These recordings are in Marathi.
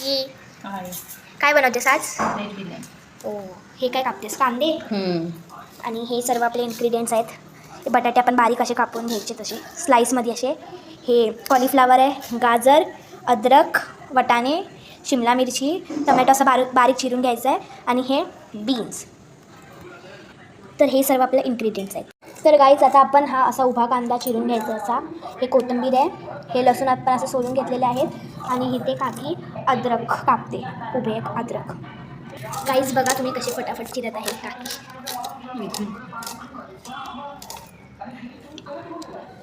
ये काय बनवतेस आज? व्हेज बिर्याणी. ओ हे काय कापतेस? कांदे आणि हे सर्व आपले इन्ग्रेडियंट्स आहेत. हे बटाटे आपण बारीक असे कापून घ्यायचे तसे स्लाइसमध्ये असे. हे कॉलीफ्लावर आहे, गाजर, अद्रक, वटाणे, शिमला मिरची, टोमॅटो असं बारीक बारीक चिरून घ्यायचं आहे आणि हे बीन्स. तर हे सर्व आपले इन्ग्रेडियंट्स आहेत. तर गाईज आता आपण हा असा उभा कांदा चिरून घ्यायचा असा. हे कोथिंबीर आहे, हे लसूण आपण असं सोलून घेतलेले आहेत आणि इथे काकी अद्रक कापते उभे एक अद्रक. गाईज बघा तुम्ही कसे फटाफट चिरत आहे काकी.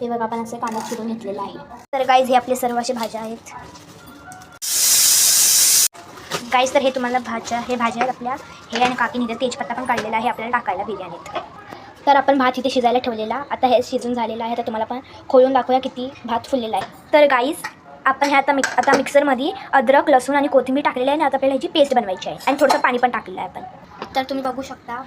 हे बघा आपण असे कांदा चिरून घेतलेला आहे. तर गाईज हे आपले सर्व असे भाज्या आहेत. गाईज तर हे तुम्हाला भाज्या आहेत आपल्या. हे आणि काकीने इथे तेजपत्ता पण काढलेला आहे आपल्याला टाकायला बिर्याणीत. तर आपण भात इथे शिजायला ठेवलेला. आता हे शिजून झालेलं आहे. तर तुम्हाला पण खोलून दाखवूया किती भात फुललेला आहे. तर गाईज आपण हे आता मिक्सरमध्ये अद्रक, लसूण आणि कोथिंबीर टाकलेली आहे आणि आता आपल्याला ह्याची पेस्ट बनवायची आहे आणि थोडंसं पाणी पण टाकलेलं आहे आपण. तर तुम्ही बघू शकता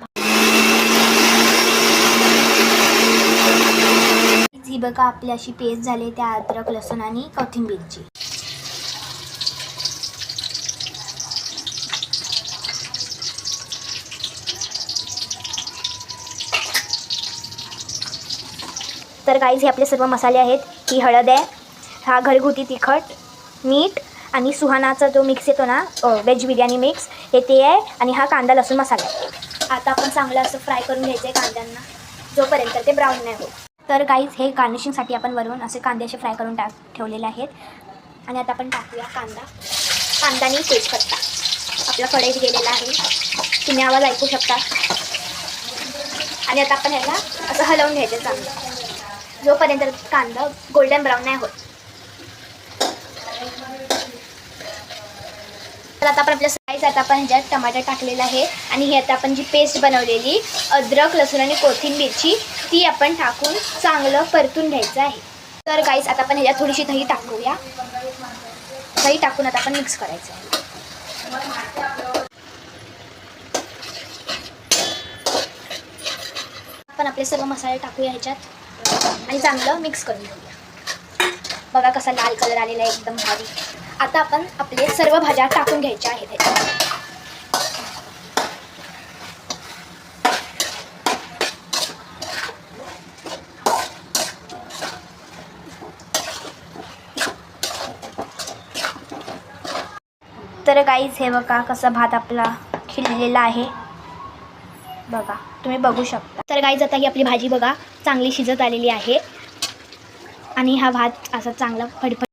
ही बघा आपली अशी पेस्ट झाली त्या अद्रक, लसूण आणि कोथिंबीरची. तर गाईज हे आपले सर्व मसाले आहेत. ही हळद आहे, हा घरगुती तिखट, मीठ आणि सुहानाचा जो मिक्स येतो ना व्हेज बिर्याणी मिक्स हे ते आहे आणि हा कांदा लसूण मसाला आहे. आता आपण चांगलं असं फ्राय करून घ्यायचं आहे कांद्यांना जोपर्यंत ते ब्राऊन नाही होत. तर गाईज हे गार्निशिंगसाठी आपण वरून असे कांदे असे फ्राय करून ठेवलेले आहेत. आणि आता आपण टाकूया कांदा आणि तेजपत्ता आपला कढईत गेलेला आहे, तुम्ही आवाज ऐकू शकता. आणि आता आपण ह्याला असं हलवून घ्यायचं चांगलं जोपर्यंत कांदा गोल्डन ब्राऊन नाही होत. तर आता आपण आपल्या साईज आता आपण ह्याच्यात टमाटर टाकलेला आहे आणि ही आता आपण जी पेस्ट बनवलेली अद्रक, लसूण आणि कोथिंबीरची ती आपण टाकून चांगलं परतून घ्यायचं आहे. तर गाईस आता आपण ह्याच्यात थोडीशी दही टाकूया. दही टाकून आता आपण मिक्स करायचं आहे. आपण आपले सर्व मसाले टाकूया ह्याच्यात आणि चांगलं मिक्स करून घेऊया. बघा कसा लाल कलर आलेला आहे एकदम भारी. आता आपण आपले सर्व भाज्या टाकून घ्यायच्या आहेत ह्याच्यात. तर गाईज हे बघा कसा भात आपला खिळलेला आहे. बघा तुम्ही बघू शकता. तर गाईज आता ही आपली भाजी बघा चांगली शिजत आलेली आहे आणि हा भात असा चांगला फडफड